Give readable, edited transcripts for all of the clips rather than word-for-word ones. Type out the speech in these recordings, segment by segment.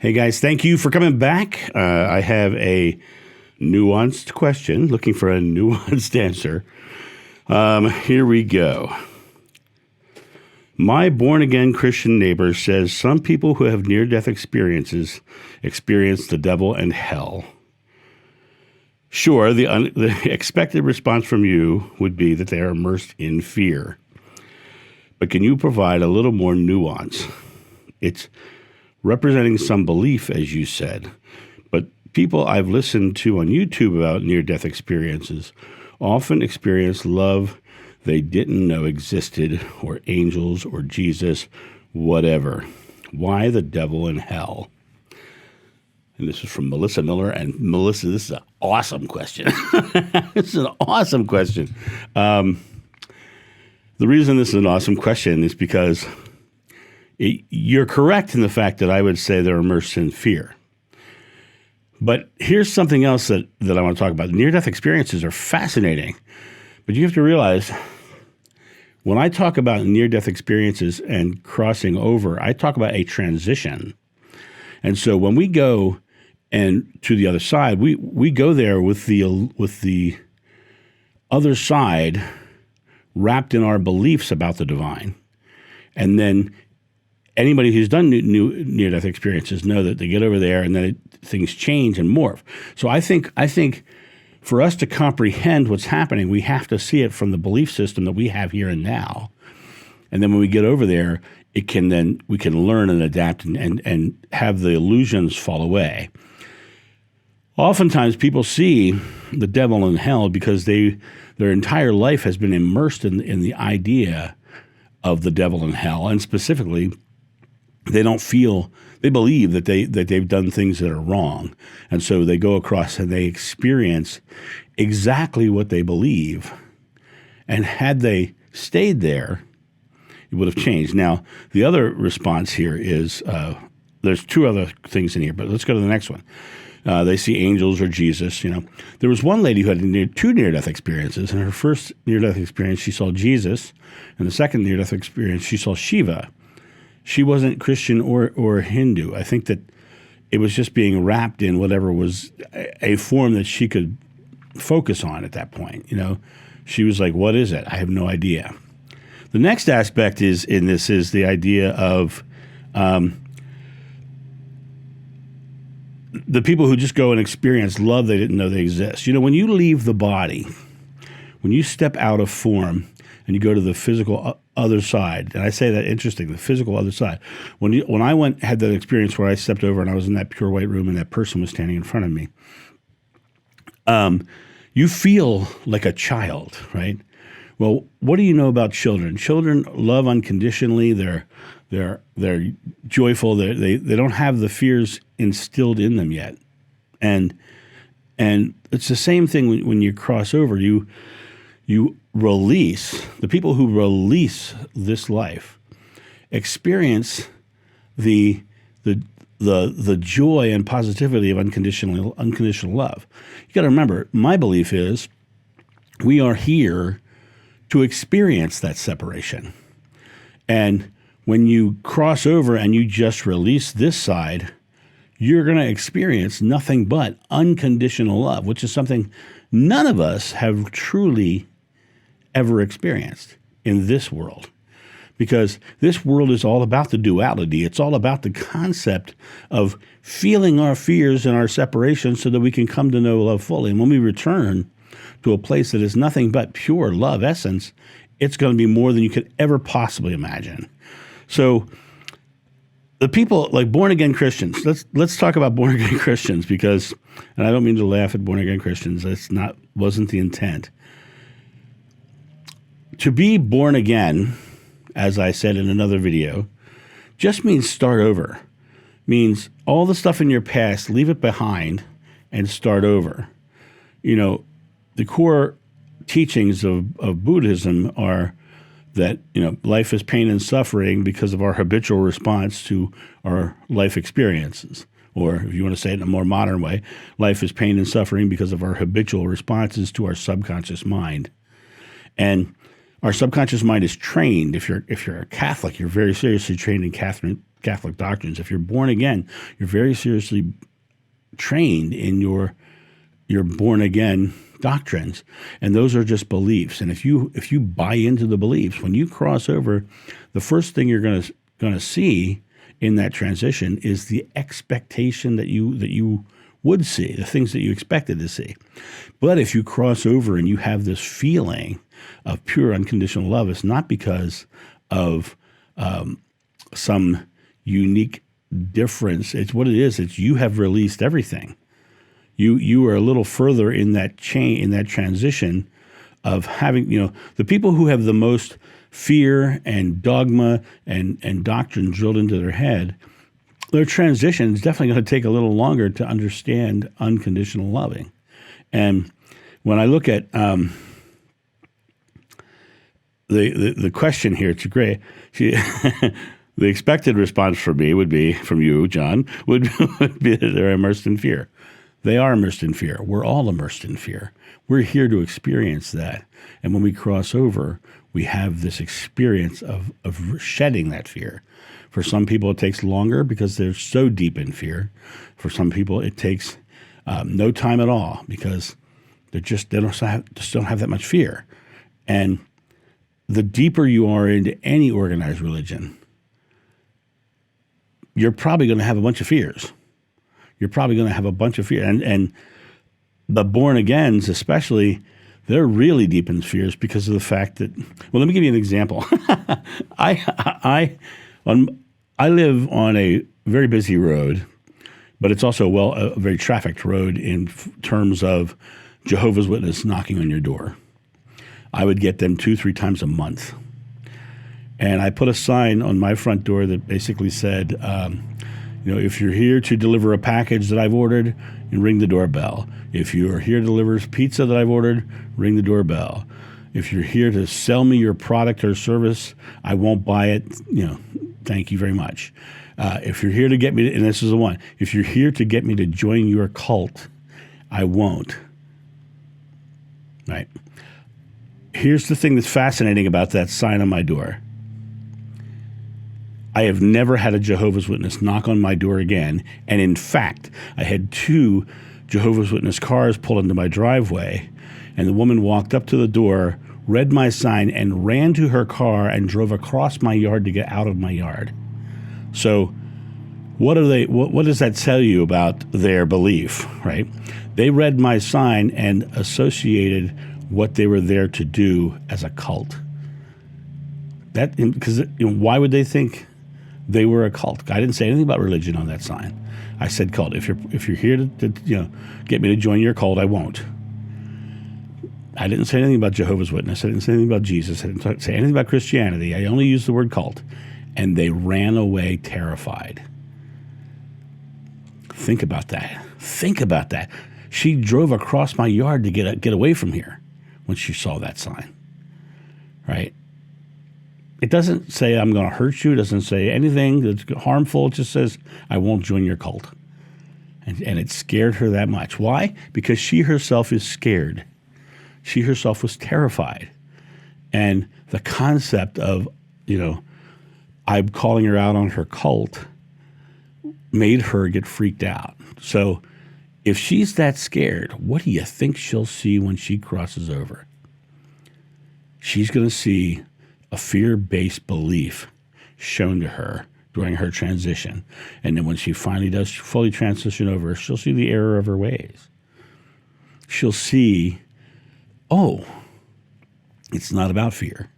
Hey guys, thank you for coming back. I have a nuanced question, looking for a nuanced answer. Here we go. My born-again Christian neighbor says some people who have near-death experiences experience the devil and hell. Sure, the expected response from you would be that they are immersed in fear. But can you provide a little more nuance? It's representing some belief, as you said, but people I've listened to on YouTube about near-death experiences often experience love they didn't know existed, or angels, or Jesus, whatever. Why the devil and hell? And this is from Melissa Miller. And Melissa, this is an awesome question. This is an awesome question. The reason this is an awesome question is because you're correct in the fact that I would say they're immersed in fear. But here's something else that I want to talk about. Near-death experiences are fascinating. But you have to realize, when I talk about near-death experiences and crossing over, I talk about a transition. And so when we go and to the other side, we go there with the other side wrapped in our beliefs about the divine. And then anybody who's done near-death experiences know that they get over there and then things change and morph. So I think for us to comprehend what's happening, we have to see it from the belief system that we have here and now. And then when we get over there, we can learn and adapt and have the illusions fall away. Oftentimes people see the devil and hell because their entire life has been immersed in the idea of the devil and hell, and specifically, they believe that they've done things that are wrong. And so they go across and they experience exactly what they believe. And had they stayed there, it would have changed. Now, the other response here is, there's two other things in here, but let's go to the next one. They see angels or Jesus. There was one lady who had two near-death experiences. In her first near-death experience, she saw Jesus. And the second near-death experience, she saw Shiva. She wasn't Christian or Hindu. I think that it was just being wrapped in whatever was a form that she could focus on at that point. She was like, what is it? I have no idea. The next aspect is the idea of the people who just go and experience love they didn't know they exist. When you leave the body, when you step out of form and you go to the physical other side, and I say that interesting, the physical other side. When I had that experience where I stepped over and I was in that pure white room and that person was standing in front of me, you feel like a child, right? Well, what do you know about children? Children love unconditionally. They're joyful. They don't have the fears instilled in them yet, and it's the same thing when you cross over. You release, the people who release this life experience the joy and positivity of unconditional love. You got to remember, my belief is we are here to experience that separation. And when you cross over and you just release this side, you're going to experience nothing but unconditional love, which is something none of us have truly ever experienced in this world. Because this world is all about the duality. It's all about the concept of feeling our fears and our separation so that we can come to know love fully. And when we return to a place that is nothing but pure love essence, it's going to be more than you could ever possibly imagine. So the people like born-again Christians, let's talk about born-again Christians because, and I don't mean to laugh at born-again Christians, wasn't the intent. To be born again, as I said in another video, just means start over. Means all the stuff in your past, leave it behind and start over. The core teachings of Buddhism are that, life is pain and suffering because of our habitual response to our life experiences. Or if you want to say it in a more modern way, life is pain and suffering because of our habitual responses to our subconscious mind. And our subconscious mind is trained. If you're a Catholic, you're very seriously trained in Catholic doctrines. If you're born again, you're very seriously trained in your born again doctrines, and those are just beliefs. And if you buy into the beliefs, when you cross over, the first thing you're going to see in that transition is the expectation that you would see, the things that you expected to see. But if you cross over and you have this feeling of pure unconditional love, it's not because of some unique difference. It's what it is. It's you have released everything. You are a little further in that chain, in that transition of having, the people who have the most fear and dogma and doctrine drilled into their head, their transition is definitely going to take a little longer to understand unconditional loving. And when I look at the question here, it's great. The expected response from me would be, from you, John, would be that they're immersed in fear. They are immersed in fear. We're all immersed in fear. We're here to experience that. And when we cross over, we have this experience of shedding that fear. For some people, it takes longer because they're so deep in fear. For some people, it takes no time at all because they don't have that much fear. And the deeper you are into any organized religion, you're probably going to have a bunch of fears. You're probably going to have a bunch of fear. And the born-agains especially, they're really deep in fears because of the fact that, well, let me give you an example. I live on a very busy road, but it's also a very trafficked road in terms of Jehovah's Witness knocking on your door. I would get them 2-3 times a month. And I put a sign on my front door that basically said, if you're here to deliver a package that I've ordered, you ring the doorbell. If you're here to deliver pizza that I've ordered, ring the doorbell. If you're here to sell me your product or service, I won't buy it. Thank you very much. If you're here to get me, and this is the one, if you're here to get me to join your cult, I won't. Right? Here's the thing that's fascinating about that sign on my door. I have never had a Jehovah's Witness knock on my door again. And in fact, I had 2 Jehovah's Witness cars pull into my driveway, and the woman walked up to the door, read my sign, and ran to her car and drove across my yard to get out of my yard. So what does that tell you about their belief, right? They read my sign and associated what they were there to do as a cult. Because why would they think they were a cult? I didn't say anything about religion on that sign. I said cult. If you're here to get me to join your cult, I won't. I didn't say anything about Jehovah's Witness. I didn't say anything about Jesus. I didn't say anything about Christianity. I only used the word cult. And they ran away terrified. Think about that. Think about that. She drove across my yard to get away from here when she saw that sign. Right? It doesn't say I'm going to hurt you. It doesn't say anything that's harmful. It just says I won't join your cult. And it scared her that much. Why? Because she herself is scared. She herself was terrified. And the concept of, I'm calling her out on her cult made her get freaked out. So if she's that scared, what do you think she'll see when she crosses over? She's going to see a fear-based belief shown to her during her transition. And then when she finally does fully transition over, she'll see the error of her ways. She'll see, it's not about fear.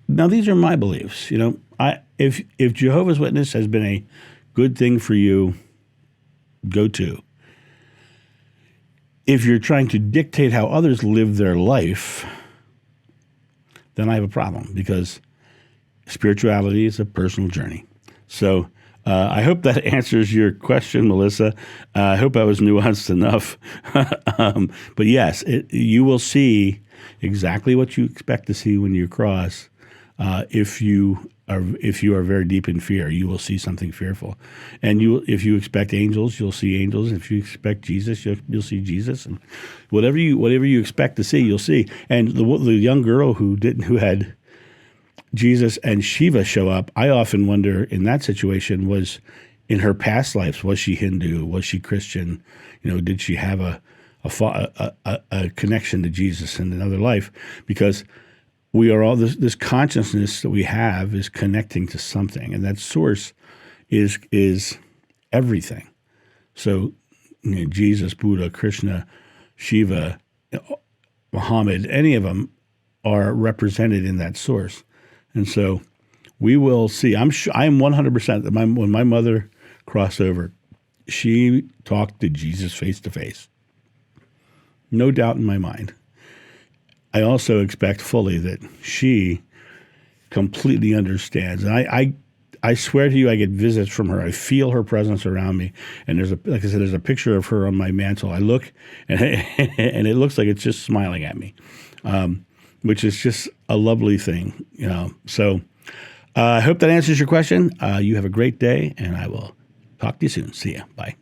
Now, these are my beliefs. If Jehovah's Witness has been a good thing for you, go to. If you're trying to dictate how others live their life, then I have a problem, because spirituality is a personal journey. So I hope that answers your question, Melissa. I hope I was nuanced enough. But yes, you will see exactly what you expect to see when you cross. If you are very deep in fear, you will see something fearful. And if you expect angels, you'll see angels. If you expect Jesus, you'll see Jesus. And whatever you expect to see, you'll see. And the young girl who had Jesus and Shiva show up, I often wonder in that situation, was in her past lives, was she Hindu? Was she Christian? Did she have a connection to Jesus in another life? Because we are all this consciousness that we have is connecting to something, and that source is everything. So Jesus, Buddha, Krishna, Shiva, Muhammad, any of them are represented in that source. And so we will see. I am 100% that when my mother crossed over, she talked to Jesus face to face. No doubt in my mind. I also expect fully that she completely understands. And I swear to you, I get visits from her. I feel her presence around me. And like I said, there's a picture of her on my mantle. I look, and and it looks like it's just smiling at me, which is just a lovely thing. So I hope that answers your question. You have a great day, and I will talk to you soon. See ya. Bye.